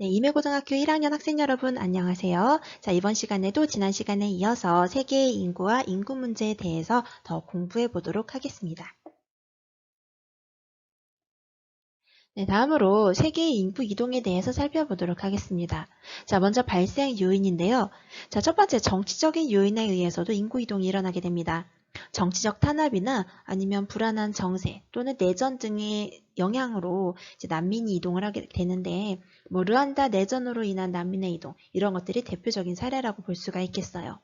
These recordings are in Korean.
네, 임해고등학교 1학년 학생 여러분 안녕하세요. 자, 이번 시간에도 지난 시간에 이어서 세계의 인구와 인구 문제에 대해서 더 공부해 보도록 하겠습니다. 네, 다음으로 세계의 인구 이동에 대해서 살펴보도록 하겠습니다. 자, 먼저 발생 요인인데요. 자, 첫 번째 정치적인 요인에 의해서도 인구 이동이 일어나게 됩니다. 정치적 탄압이나 아니면 불안한 정세 또는 내전 등의 영향으로 이제 난민이 이동을 하게 되는데, 뭐 르완다 내전으로 인한 난민의 이동 이런 것들이 대표적인 사례라고 볼 수가 있겠어요.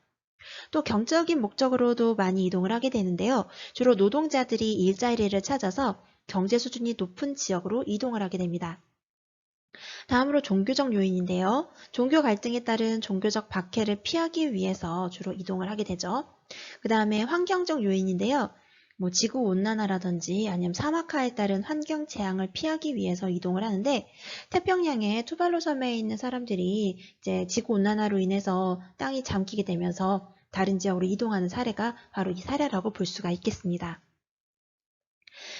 또 경제적인 목적으로도 많이 이동을 하게 되는데요. 주로 노동자들이 일자리를 찾아서 경제 수준이 높은 지역으로 이동을 하게 됩니다. 다음으로 종교적 요인인데요. 종교 갈등에 따른 종교적 박해를 피하기 위해서 주로 이동을 하게 되죠. 그 다음에 환경적 요인인데요. 뭐 지구 온난화라든지 아니면 사막화에 따른 환경 재앙을 피하기 위해서 이동을 하는데, 태평양의 투발루 섬에 있는 사람들이 이제 지구 온난화로 인해서 땅이 잠기게 되면서 다른 지역으로 이동하는 사례가 바로 이 사례라고 볼 수가 있겠습니다.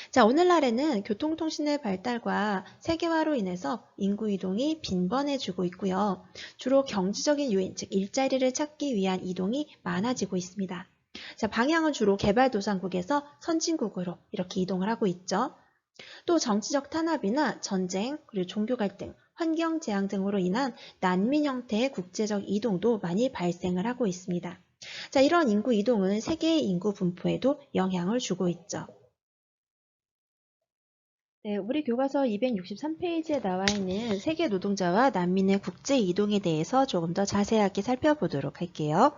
자, 오늘날에는 교통통신의 발달과 세계화로 인해서 인구 이동이 빈번해지고 있고요. 주로 경제적인 요인, 즉 일자리를 찾기 위한 이동이 많아지고 있습니다. 자, 방향은 주로 개발도상국에서 선진국으로 이렇게 이동을 하고 있죠. 또 정치적 탄압이나 전쟁, 그리고 종교 갈등, 환경 재앙 등으로 인한 난민 형태의 국제적 이동도 많이 발생을 하고 있습니다. 자, 이런 인구 이동은 세계의 인구 분포에도 영향을 주고 있죠. 네, 우리 교과서 263페이지에 나와 있는 세계 노동자와 난민의 국제 이동에 대해서 조금 더 자세하게 살펴보도록 할게요.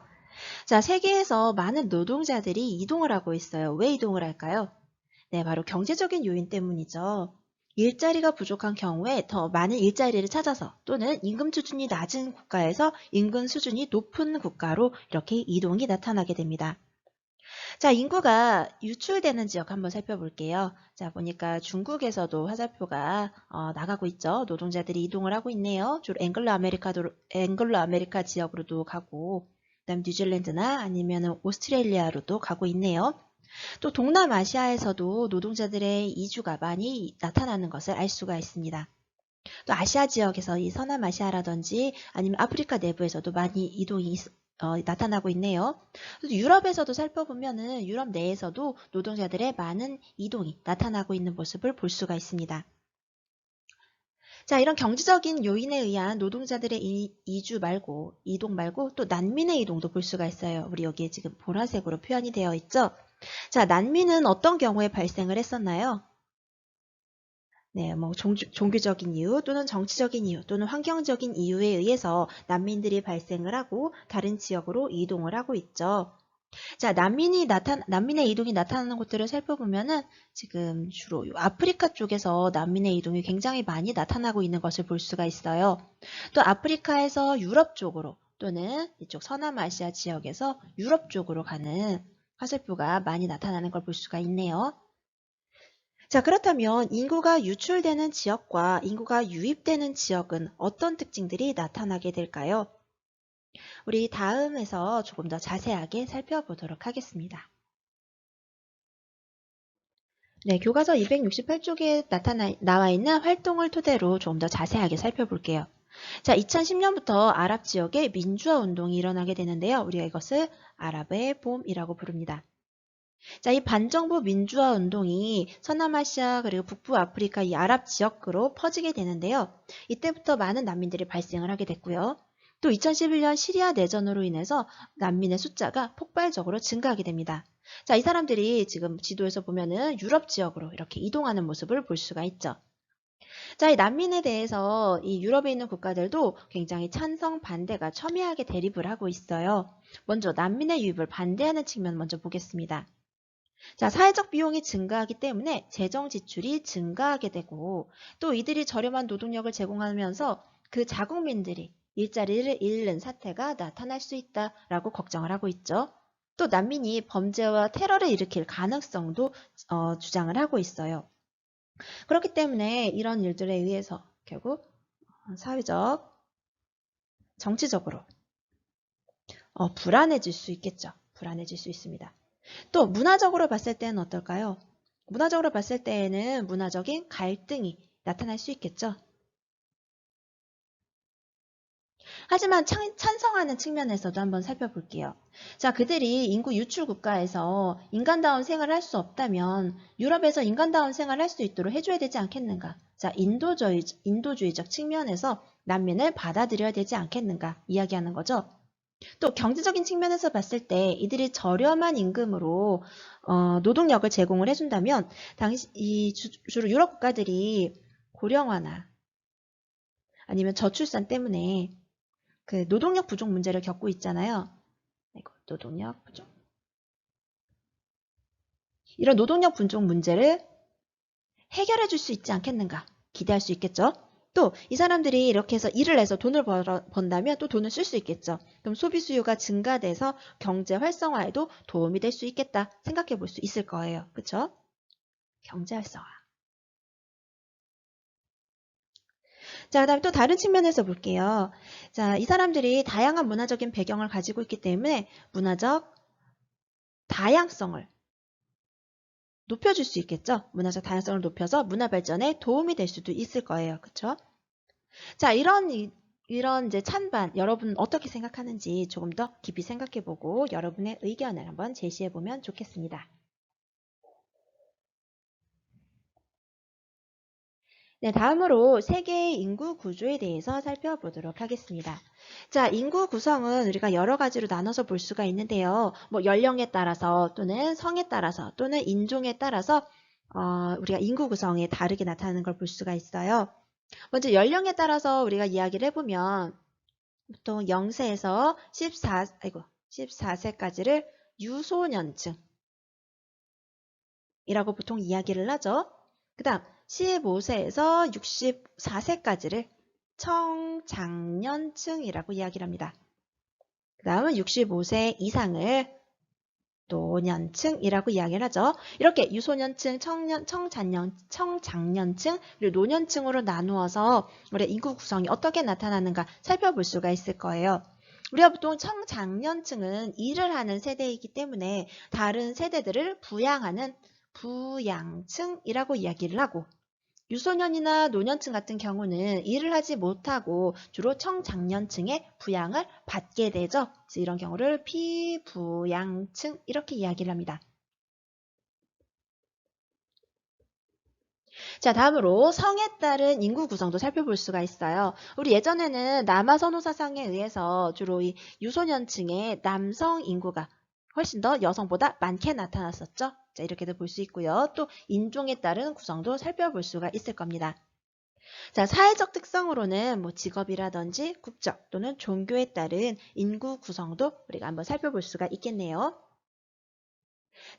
자, 세계에서 많은 노동자들이 이동을 하고 있어요. 왜 이동을 할까요? 네, 바로 경제적인 요인 때문이죠. 일자리가 부족한 경우에 더 많은 일자리를 찾아서 또는 임금 수준이 낮은 국가에서 임금 수준이 높은 국가로 이렇게 이동이 나타나게 됩니다. 자, 인구가 유출되는 지역 한번 살펴볼게요. 자, 보니까 중국에서도 화살표가 나가고 있죠. 노동자들이 이동을 하고 있네요. 주로 앵글로 아메리카 지역으로도 가고, 그다음 뉴질랜드나 아니면 오스트레일리아로도 가고 있네요. 또 동남아시아에서도 노동자들의 이주가 많이 나타나는 것을 알 수가 있습니다. 또 아시아 지역에서 이 서남아시아라든지 아니면 아프리카 내부에서도 많이 이동이 나타나고 있네요. 또 유럽에서도 살펴보면은 유럽 내에서도 노동자들의 많은 이동이 나타나고 있는 모습을 볼 수가 있습니다. 자, 이런 경제적인 요인에 의한 노동자들의 이동 말고 또 난민의 이동도 볼 수가 있어요. 우리 여기에 지금 보라색으로 표현이 되어 있죠. 자, 난민은 어떤 경우에 발생을 했었나요? 네, 뭐 종교적인 이유 또는 정치적인 이유 또는 환경적인 이유에 의해서 난민들이 발생을 하고 다른 지역으로 이동을 하고 있죠. 자, 난민의 이동이 나타나는 곳들을 살펴보면은 지금 주로 아프리카 쪽에서 난민의 이동이 굉장히 많이 나타나고 있는 것을 볼 수가 있어요. 또 아프리카에서 유럽 쪽으로 또는 이쪽 서남아시아 지역에서 유럽 쪽으로 가는 화살표가 많이 나타나는 걸 볼 수가 있네요. 자, 그렇다면 인구가 유출되는 지역과 인구가 유입되는 지역은 어떤 특징들이 나타나게 될까요? 우리 다음에서 조금 더 자세하게 살펴보도록 하겠습니다. 네, 교과서 268쪽에 나와 있는 활동을 토대로 좀 더 자세하게 살펴볼게요. 자, 2010년부터 아랍 지역에 민주화 운동이 일어나게 되는데요. 우리가 이것을 아랍의 봄이라고 부릅니다. 자, 이 반정부 민주화 운동이 서남아시아 그리고 북부 아프리카 이 아랍 지역으로 퍼지게 되는데요. 이때부터 많은 난민들이 발생을 하게 됐고요. 또 2011년 시리아 내전으로 인해서 난민의 숫자가 폭발적으로 증가하게 됩니다. 자, 이 사람들이 지금 지도에서 보면은 유럽 지역으로 이렇게 이동하는 모습을 볼 수가 있죠. 자, 이 난민에 대해서 이 유럽에 있는 국가들도 굉장히 찬성 반대가 첨예하게 대립을 하고 있어요. 먼저 난민의 유입을 반대하는 측면 먼저 보겠습니다. 자, 사회적 비용이 증가하기 때문에 재정 지출이 증가하게 되고, 또 이들이 저렴한 노동력을 제공하면서 그 자국민들이 일자리를 잃는 사태가 나타날 수 있다라고 걱정을 하고 있죠. 또 난민이 범죄와 테러를 일으킬 가능성도 주장을 하고 있어요. 그렇기 때문에 이런 일들에 의해서 결국 사회적, 정치적으로 불안해질 수 있겠죠. 불안해질 수 있습니다. 또 문화적으로 봤을 때는 어떨까요? 문화적으로 봤을 때에는 문화적인 갈등이 나타날 수 있겠죠. 하지만 찬성하는 측면에서도 한번 살펴볼게요. 자, 그들이 인구 유출 국가에서 인간다운 생활을 할 수 없다면 유럽에서 인간다운 생활을 할 수 있도록 해줘야 되지 않겠는가? 자, 인도주의적 측면에서 난민을 받아들여야 되지 않겠는가? 이야기하는 거죠. 또 경제적인 측면에서 봤을 때 이들이 저렴한 임금으로 노동력을 제공을 해준다면 주로 유럽 국가들이 고령화나 아니면 저출산 때문에 그 노동력 부족 문제를 겪고 있잖아요. 노동력 부족. 이런 노동력 부족 문제를 해결해 줄 수 있지 않겠는가 기대할 수 있겠죠. 또 이 사람들이 이렇게 해서 일을 해서 돈을 번다면 또 돈을 쓸 수 있겠죠. 그럼 소비 수요가 증가돼서 경제 활성화에도 도움이 될 수 있겠다 생각해 볼 수 있을 거예요. 그렇죠? 경제 활성화. 자, 그다음에 또 다른 측면에서 볼게요. 자, 이 사람들이 다양한 문화적인 배경을 가지고 있기 때문에 문화적 다양성을 높여줄 수 있겠죠. 문화적 다양성을 높여서 문화 발전에 도움이 될 수도 있을 거예요. 그렇죠? 자, 이런 이제 찬반 여러분 어떻게 생각하는지 조금 더 깊이 생각해보고 여러분의 의견을 한번 제시해보면 좋겠습니다. 네, 다음으로 세계의 인구 구조에 대해서 살펴보도록 하겠습니다. 자, 인구 구성은 우리가 여러 가지로 나눠서 볼 수가 있는데요. 뭐 연령에 따라서 또는 성에 따라서 또는 인종에 따라서 우리가 인구 구성이 다르게 나타나는 걸 볼 수가 있어요. 먼저 연령에 따라서 우리가 이야기를 해보면 보통 0세에서 14세까지를 유소년층이라고 보통 이야기를 하죠. 그 다음 15세에서 64세까지를 청장년층이라고 이야기를 합니다. 그 다음은 65세 이상을 노년층이라고 이야기를 하죠. 이렇게 유소년층, 청장년층, 그리고 노년층으로 나누어서 우리 인구 구성이 어떻게 나타나는가 살펴볼 수가 있을 거예요. 우리가 보통 청장년층은 일을 하는 세대이기 때문에 다른 세대들을 부양하는 부양층이라고 이야기를 하고 유소년이나 노년층 같은 경우는 일을 하지 못하고 주로 청장년층의 부양을 받게 되죠. 그래서 이런 경우를 피부양층 이렇게 이야기를 합니다. 자, 다음으로 성에 따른 인구 구성도 살펴볼 수가 있어요. 우리 예전에는 남아선호 사상에 의해서 주로 이 유소년층의 남성 인구가 훨씬 더 여성보다 많게 나타났었죠. 자, 이렇게도 볼 수 있고요. 또 인종에 따른 구성도 살펴볼 수가 있을 겁니다. 자, 사회적 특성으로는 뭐 직업이라든지 국적 또는 종교에 따른 인구 구성도 우리가 한번 살펴볼 수가 있겠네요.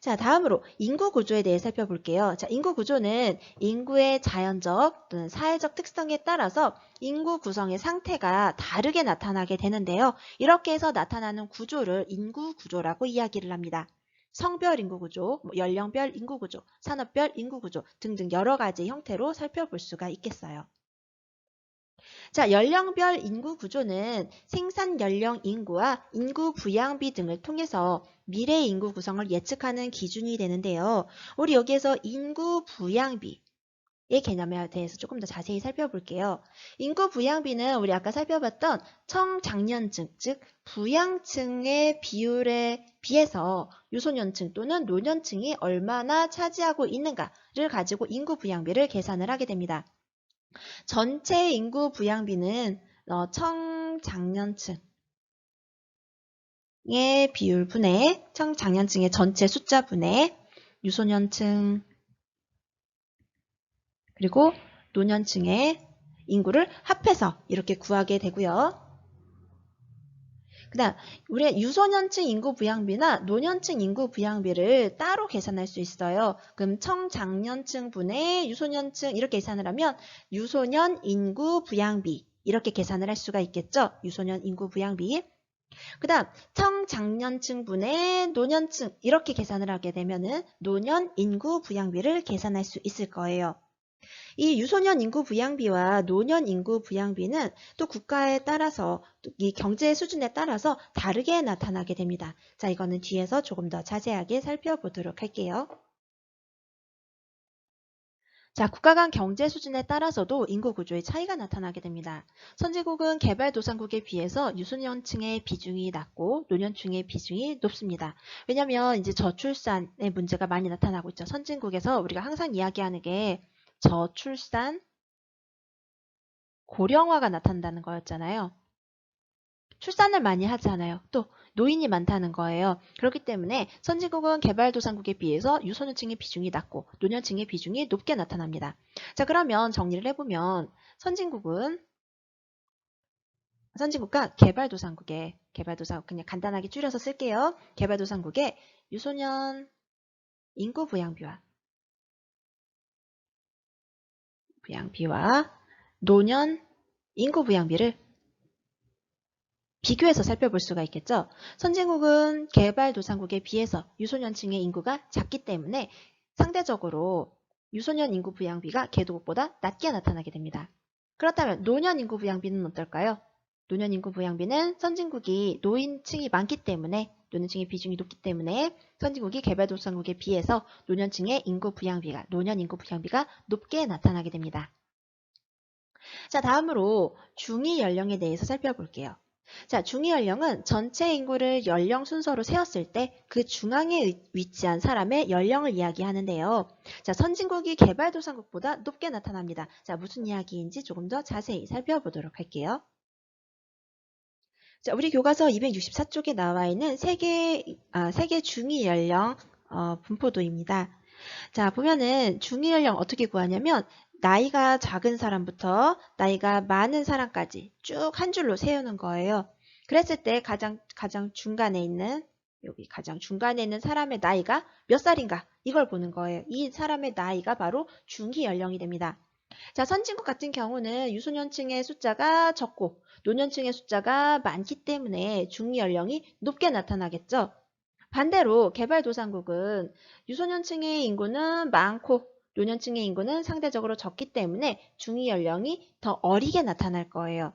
자, 다음으로 인구 구조에 대해 살펴볼게요. 자, 인구 구조는 인구의 자연적 또는 사회적 특성에 따라서 인구 구성의 상태가 다르게 나타나게 되는데요. 이렇게 해서 나타나는 구조를 인구 구조라고 이야기를 합니다. 성별 인구 구조, 연령별 인구 구조, 산업별 인구 구조 등등 여러 가지 형태로 살펴볼 수가 있겠어요. 자, 연령별 인구 구조는 생산 연령 인구와 인구 부양비 등을 통해서 미래 인구 구성을 예측하는 기준이 되는데요. 우리 여기에서 인구 부양비의 개념에 대해서 조금 더 자세히 살펴볼게요. 인구 부양비는 우리 아까 살펴봤던 청장년층, 즉 부양층의 비율에 비해서 유소년층 또는 노년층이 얼마나 차지하고 있는가를 가지고 인구 부양비를 계산을 하게 됩니다. 전체 인구 부양비는 청장년층의 비율 분의 청장년층의 전체 숫자 분의 유소년층 그리고 노년층의 인구를 합해서 이렇게 구하게 되고요. 그 다음 우리 유소년층 인구 부양비나 노년층 인구 부양비를 따로 계산할 수 있어요. 그럼 청장년층 분의 유소년층 이렇게 계산을 하면 유소년 인구 부양비 이렇게 계산을 할 수가 있겠죠. 유소년 인구 부양비. 그 다음 청장년층 분의 노년층 이렇게 계산을 하게 되면은 노년 인구 부양비를 계산할 수 있을 거예요. 이 유소년 인구 부양비와 노년 인구 부양비는 또 국가에 따라서 이 경제 수준에 따라서 다르게 나타나게 됩니다. 자, 이거는 뒤에서 조금 더 자세하게 살펴보도록 할게요. 자, 국가 간 경제 수준에 따라서도 인구 구조의 차이가 나타나게 됩니다. 선진국은 개발도상국에 비해서 유소년층의 비중이 낮고 노년층의 비중이 높습니다. 왜냐하면 이제 저출산의 문제가 많이 나타나고 있죠. 선진국에서 우리가 항상 이야기하는 게 저출산, 고령화가 나타난다는 거였잖아요. 출산을 많이 하지 않아요. 또 노인이 많다는 거예요. 그렇기 때문에 선진국은 개발도상국에 비해서 유소년층의 비중이 낮고 노년층의 비중이 높게 나타납니다. 자, 그러면 정리를 해보면 선진국과 개발도상국 그냥 간단하게 줄여서 쓸게요. 개발도상국의 유소년 인구 부양비와 노년 인구 부양비를 비교해서 살펴볼 수가 있겠죠. 선진국은 개발도상국에 비해서 유소년층의 인구가 작기 때문에 상대적으로 유소년 인구 부양비가 개도국보다 낮게 나타나게 됩니다. 그렇다면 노년 인구 부양비는 어떨까요? 노년 인구 부양비는 선진국이 노인층이 많기 때문에 노년층의 비중이 높기 때문에 선진국이 개발도상국에 비해서 노년 인구 부양비가 높게 나타나게 됩니다. 자, 다음으로 중위 연령에 대해서 살펴볼게요. 자, 중위 연령은 전체 인구를 연령 순서로 세웠을 때 그 중앙에 위치한 사람의 연령을 이야기하는데요. 자, 선진국이 개발도상국보다 높게 나타납니다. 자, 무슨 이야기인지 조금 더 자세히 살펴보도록 할게요. 자, 우리 교과서 264쪽에 나와 있는 세계 중위 연령 분포도입니다. 자, 보면은 중위 연령 어떻게 구하냐면 나이가 작은 사람부터 나이가 많은 사람까지 쭉 한 줄로 세우는 거예요. 그랬을 때 가장 중간에 있는 사람의 나이가 몇 살인가 이걸 보는 거예요. 이 사람의 나이가 바로 중위 연령이 됩니다. 자, 선진국 같은 경우는 유소년층의 숫자가 적고 노년층의 숫자가 많기 때문에 중위 연령이 높게 나타나겠죠. 반대로 개발도상국은 유소년층의 인구는 많고 노년층의 인구는 상대적으로 적기 때문에 중위 연령이 더 어리게 나타날 거예요.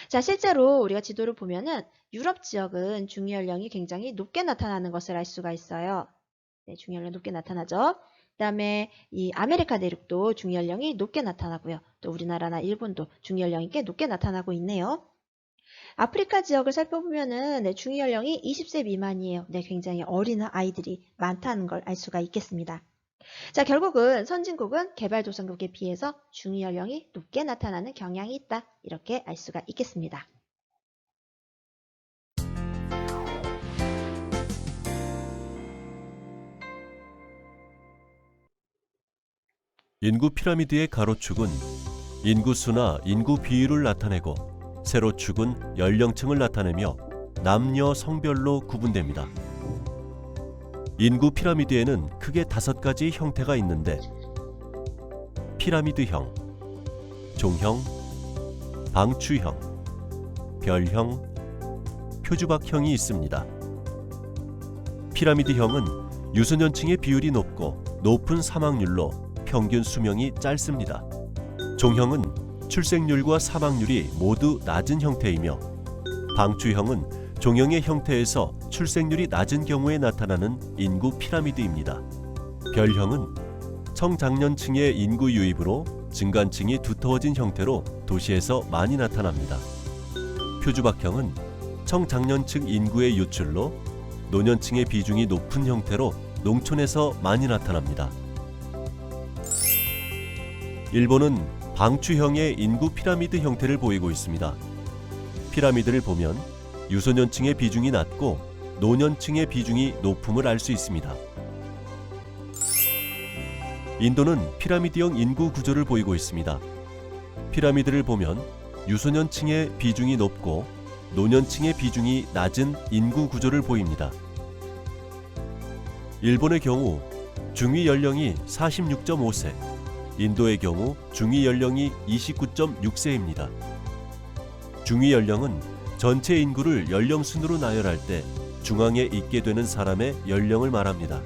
자, 실제로 우리가 지도를 보면은 유럽 지역은 중위 연령이 굉장히 높게 나타나는 것을 알 수가 있어요. 네, 중위 연령 높게 나타나죠. 그다음에 이 아메리카 대륙도 중위 연령이 높게 나타나고요. 또 우리나라나 일본도 중위 연령이 꽤 높게 나타나고 있네요. 아프리카 지역을 살펴보면은 네, 중위 연령이 20세 미만이에요. 네, 굉장히 어린 아이들이 많다는 걸 알 수가 있겠습니다. 자, 결국은 선진국은 개발도상국에 비해서 중위 연령이 높게 나타나는 경향이 있다. 이렇게 알 수가 있겠습니다. 인구 피라미드의 가로축은 인구수나 인구 비율을 나타내고 세로축은 연령층을 나타내며 남녀 성별로 구분됩니다. 인구 피라미드에는 크게 5가지 형태가 있는데 피라미드형, 종형, 방추형, 별형, 표주박형이 있습니다. 피라미드형은 유소년층의 비율이 높고 높은 사망률로 평균 수명이 짧습니다. 종형은 출생률과 사망률이 모두 낮은 형태이며 방추형은 종형의 형태에서 출생률이 낮은 경우에 나타나는 인구 피라미드입니다. 별형은 청장년층의 인구 유입으로 증간층이 두터워진 형태로 도시에서 많이 나타납니다. 표주박형은 청장년층 인구의 유출로 노년층의 비중이 높은 형태로 농촌에서 많이 나타납니다. 일본은 방추형의 인구 피라미드 형태를 보이고 있습니다. 피라미드를 보면 유소년층의 비중이 낮고 노년층의 비중이 높음을 알 수 있습니다. 인도는 피라미드형 인구 구조를 보이고 있습니다. 피라미드를 보면 유소년층의 비중이 높고 노년층의 비중이 낮은 인구 구조를 보입니다. 일본의 경우 중위 연령이 46.5세, 인도의 경우 중위 연령이 29.6세입니다. 중위 연령은 전체 인구를 연령 순으로 나열할 때 중앙에 있게 되는 사람의 연령을 말합니다.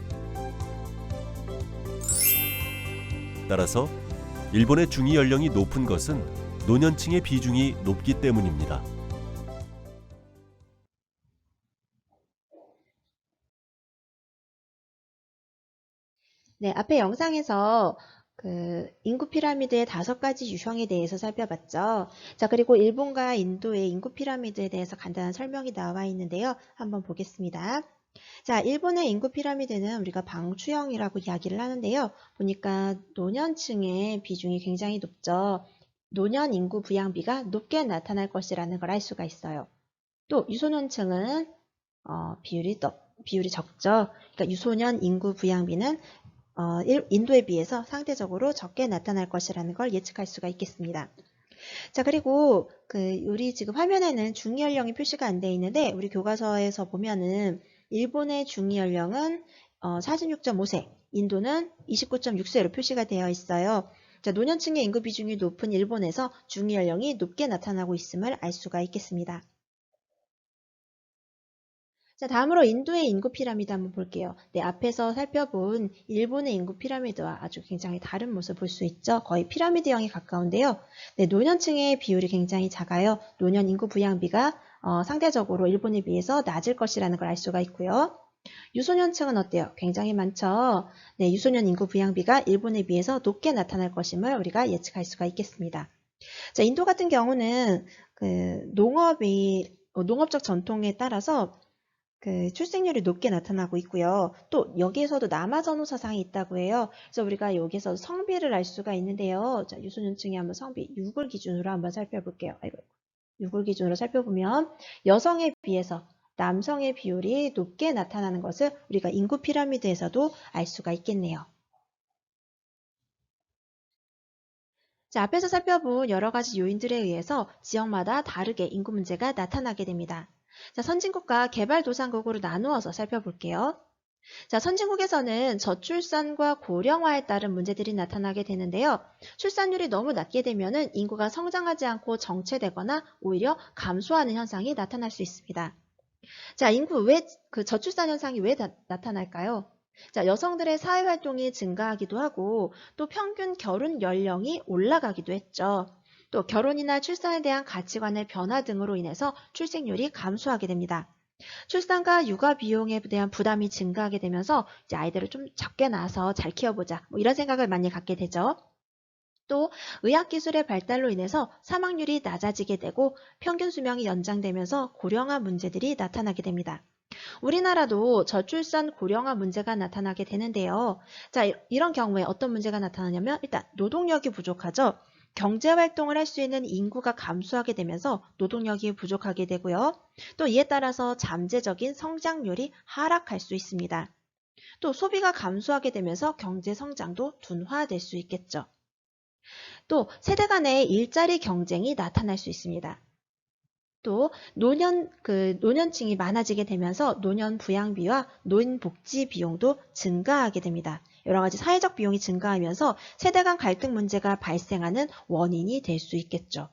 따라서 일본의 중위 연령이 높은 것은 노년층의 비중이 높기 때문입니다. 네, 앞에 영상에서 인구 피라미드의 5가지 유형에 대해서 살펴봤죠. 자, 그리고 일본과 인도의 인구 피라미드에 대해서 간단한 설명이 나와 있는데요. 한번 보겠습니다. 자, 일본의 인구 피라미드는 우리가 방추형이라고 이야기를 하는데요. 보니까 노년층의 비중이 굉장히 높죠. 노년 인구 부양비가 높게 나타날 것이라는 걸 알 수가 있어요. 또 유소년층은 비율이 적죠. 그러니까 유소년 인구 부양비는 인도에 비해서 상대적으로 적게 나타날 것이라는 걸 예측할 수가 있겠습니다. 자, 그리고 우리 지금 화면에는 중위 연령이 표시가 안 돼 있는데 우리 교과서에서 보면은 일본의 중위 연령은 46.5세, 인도는 29.6세로 표시가 되어 있어요. 자, 노년층의 인구 비중이 높은 일본에서 중위 연령이 높게 나타나고 있음을 알 수가 있겠습니다. 자, 다음으로 인도의 인구 피라미드 한번 볼게요. 네, 앞에서 살펴본 일본의 인구 피라미드와 아주 굉장히 다른 모습을 볼 수 있죠. 거의 피라미드형에 가까운데요. 네, 노년층의 비율이 굉장히 작아요. 노년 인구 부양비가 상대적으로 일본에 비해서 낮을 것이라는 걸 알 수가 있고요. 유소년층은 어때요? 굉장히 많죠. 네, 유소년 인구 부양비가 일본에 비해서 높게 나타날 것임을 우리가 예측할 수가 있겠습니다. 자, 인도 같은 경우는 농업적 전통에 따라서 출생률이 높게 나타나고 있고요. 또 여기에서도 남아선호 사상이 있다고 해요. 그래서 우리가 여기서 성비를 알 수가 있는데요. 자, 유소년층의 한번 성비 6을 기준으로 한번 살펴볼게요. 6을 기준으로 살펴보면 여성에 비해서 남성의 비율이 높게 나타나는 것을 우리가 인구 피라미드에서도 알 수가 있겠네요. 자, 앞에서 살펴본 여러 가지 요인들에 의해서 지역마다 다르게 인구 문제가 나타나게 됩니다. 자, 선진국과 개발도상국으로 나누어서 살펴볼게요. 자, 선진국에서는 저출산과 고령화에 따른 문제들이 나타나게 되는데요. 출산율이 너무 낮게 되면은 인구가 성장하지 않고 정체되거나 오히려 감소하는 현상이 나타날 수 있습니다. 자, 저출산 현상이 왜 나타날까요? 자, 여성들의 사회활동이 증가하기도 하고 또 평균 결혼 연령이 올라가기도 했죠. 또 결혼이나 출산에 대한 가치관의 변화 등으로 인해서 출생률이 감소하게 됩니다. 출산과 육아 비용에 대한 부담이 증가하게 되면서 이제 아이들을 좀 적게 낳아서 잘 키워보자 뭐 이런 생각을 많이 갖게 되죠. 또 의학기술의 발달로 인해서 사망률이 낮아지게 되고 평균 수명이 연장되면서 고령화 문제들이 나타나게 됩니다. 우리나라도 저출산 고령화 문제가 나타나게 되는데요. 자, 이런 경우에 어떤 문제가 나타나냐면 일단 노동력이 부족하죠. 경제활동을 할 수 있는 인구가 감소하게 되면서 노동력이 부족하게 되고요. 또 이에 따라서 잠재적인 성장률이 하락할 수 있습니다. 또 소비가 감소하게 되면서 경제 성장도 둔화될 수 있겠죠. 또 세대 간의 일자리 경쟁이 나타날 수 있습니다. 또 노년층이 많아지게 되면서 노년 부양비와 노인 복지 비용도 증가하게 됩니다. 여러 가지 사회적 비용이 증가하면서 세대 간 갈등 문제가 발생하는 원인이 될 수 있겠죠.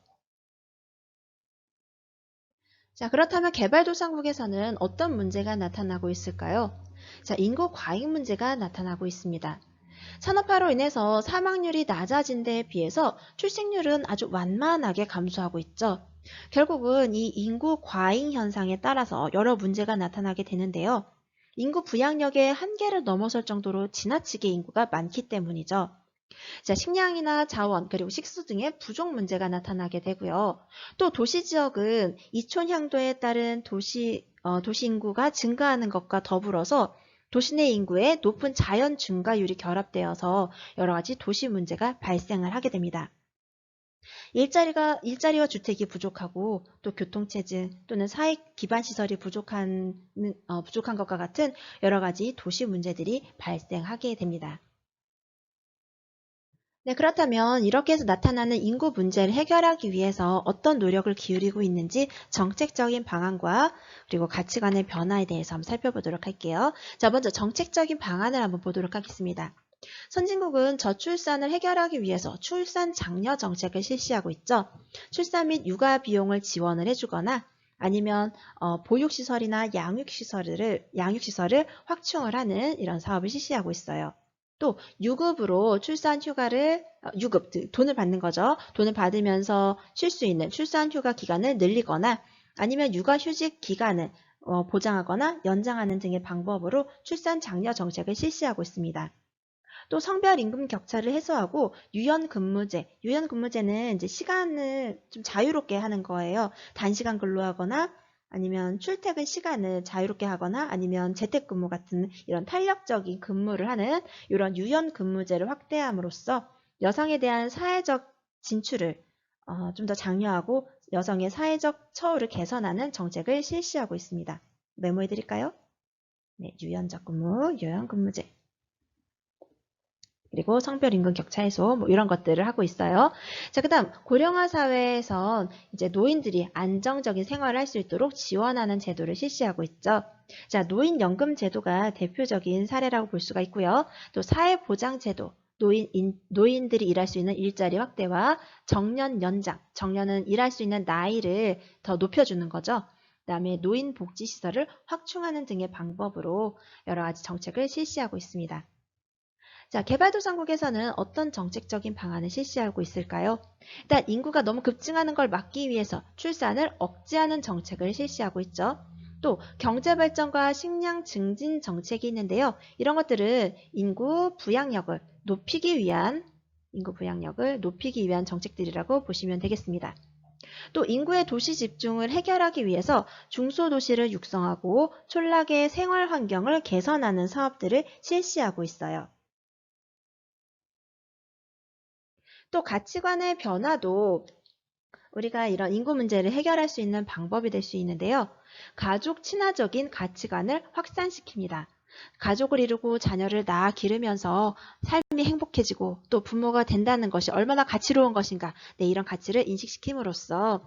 자, 그렇다면 개발도상국에서는 어떤 문제가 나타나고 있을까요? 자, 인구 과잉 문제가 나타나고 있습니다. 산업화로 인해서 사망률이 낮아진 데에 비해서 출생률은 아주 완만하게 감소하고 있죠. 결국은 이 인구 과잉 현상에 따라서 여러 문제가 나타나게 되는데요. 인구 부양력의 한계를 넘어설 정도로 지나치게 인구가 많기 때문이죠. 자, 식량이나 자원, 그리고 식수 등의 부족 문제가 나타나게 되고요. 또 도시 지역은 이촌 향도에 따른 도시 인구가 증가하는 것과 더불어서 도시 내 인구의 높은 자연 증가율이 결합되어서 여러 가지 도시 문제가 발생을 하게 됩니다. 일자리와 주택이 부족하고 또 교통체증 또는 사회 기반 시설이 부족한 것과 같은 여러 가지 도시 문제들이 발생하게 됩니다. 네, 그렇다면 이렇게 해서 나타나는 인구 문제를 해결하기 위해서 어떤 노력을 기울이고 있는지 정책적인 방안과 그리고 가치관의 변화에 대해서 한번 살펴보도록 할게요. 자, 먼저 정책적인 방안을 한번 보도록 하겠습니다. 선진국은 저출산을 해결하기 위해서 출산 장려 정책을 실시하고 있죠. 출산 및 육아 비용을 지원을 해주거나 아니면 보육시설이나 양육시설을 확충을 하는 이런 사업을 실시하고 있어요. 또 유급으로 출산 휴가를 돈을 받는 거죠. 돈을 받으면서 쉴 수 있는 출산 휴가 기간을 늘리거나 아니면 육아 휴직 기간을 보장하거나 연장하는 등의 방법으로 출산 장려 정책을 실시하고 있습니다. 또 성별 임금 격차를 해소하고 유연근무제. 유연근무제는 이제 시간을 좀 자유롭게 하는 거예요. 단시간 근로하거나 아니면 출퇴근 시간을 자유롭게 하거나 아니면 재택근무 같은 이런 탄력적인 근무를 하는 이런 유연근무제를 확대함으로써 여성에 대한 사회적 진출을 좀 더 장려하고 여성의 사회적 처우를 개선하는 정책을 실시하고 있습니다. 메모해 드릴까요? 네, 유연적 근무, 유연근무제. 그리고 성별 임금 격차 해소 뭐 이런 것들을 하고 있어요. 자, 그다음 고령화 사회에선 이제 노인들이 안정적인 생활을 할 수 있도록 지원하는 제도를 실시하고 있죠. 자, 노인연금 제도가 대표적인 사례라고 볼 수가 있고요. 또 사회보장제도, 노인들이 일할 수 있는 일자리 확대와 정년 연장, 정년은 일할 수 있는 나이를 더 높여주는 거죠. 그다음에 노인복지시설을 확충하는 등의 방법으로 여러 가지 정책을 실시하고 있습니다. 자, 개발도상국에서는 어떤 정책적인 방안을 실시하고 있을까요? 일단 인구가 너무 급증하는 걸 막기 위해서 출산을 억제하는 정책을 실시하고 있죠. 또 경제발전과 식량 증진 정책이 있는데요. 이런 것들은 인구 부양력을 높이기 위한 정책들이라고 보시면 되겠습니다. 또 인구의 도시 집중을 해결하기 위해서 중소도시를 육성하고 촌락의 생활 환경을 개선하는 사업들을 실시하고 있어요. 또 가치관의 변화도 우리가 이런 인구 문제를 해결할 수 있는 방법이 될 수 있는데요. 가족 친화적인 가치관을 확산시킵니다. 가족을 이루고 자녀를 낳아 기르면서 삶이 행복해지고 또 부모가 된다는 것이 얼마나 가치로운 것인가, 네, 이런 가치를 인식시킴으로써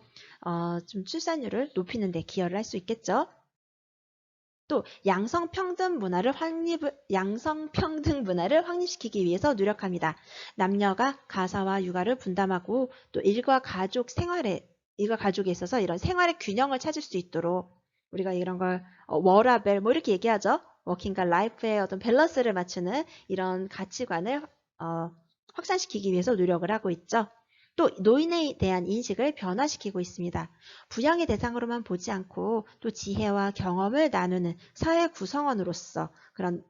좀 출산율을 높이는 데 기여를 할 수 있겠죠. 또 양성평등 문화를 확립시키기 위해서 노력합니다. 남녀가 가사와 육아를 분담하고 또 일과 가족에 있어서 이런 생활의 균형을 찾을 수 있도록 우리가 이런 걸 워라밸 뭐 이렇게 얘기하죠. 워킹과 라이프의 어떤 밸런스를 맞추는 이런 가치관을 확산시키기 위해서 노력을 하고 있죠. 또 노인에 대한 인식을 변화시키고 있습니다. 부양의 대상으로만 보지 않고 또 지혜와 경험을 나누는 사회 구성원으로서 그런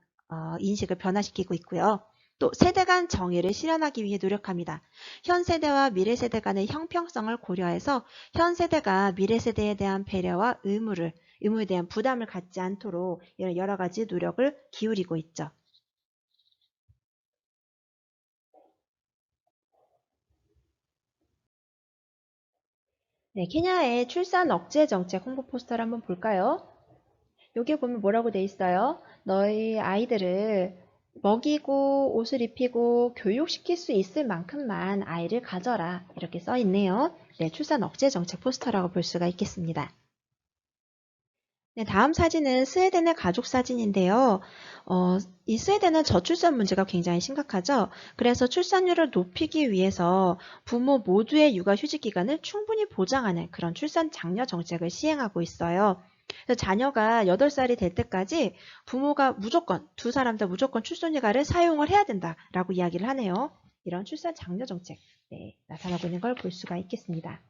인식을 변화시키고 있고요. 또 세대 간 정의를 실현하기 위해 노력합니다. 현 세대와 미래 세대 간의 형평성을 고려해서 현 세대가 미래 세대에 대한 배려와 의무에 대한 부담을 갖지 않도록 이런 여러 가지 노력을 기울이고 있죠. 네, 케냐의 출산 억제 정책 홍보 포스터를 한번 볼까요? 여기 보면 뭐라고 돼 있어요? 너희 아이들을 먹이고 옷을 입히고 교육시킬 수 있을 만큼만 아이를 가져라. 이렇게 써 있네요. 네, 출산 억제 정책 포스터라고 볼 수가 있겠습니다. 네, 다음 사진은 스웨덴의 가족 사진인데요. 이 스웨덴은 저출산 문제가 굉장히 심각하죠. 그래서 출산율을 높이기 위해서 부모 모두의 육아휴직 기간을 충분히 보장하는 그런 출산 장려 정책을 시행하고 있어요. 그래서 자녀가 8살이 될 때까지 부모가 두 사람 다 무조건 출산휴가를 사용을 해야 된다라고 이야기를 하네요. 이런 출산 장려 정책, 네, 나타나고 있는 걸 볼 수가 있겠습니다.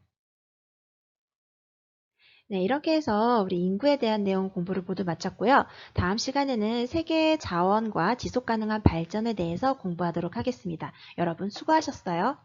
네, 이렇게 해서 우리 인구에 대한 내용 공부를 모두 마쳤고요. 다음 시간에는 세계 자원과 지속 가능한 발전에 대해서 공부하도록 하겠습니다. 여러분 수고하셨어요.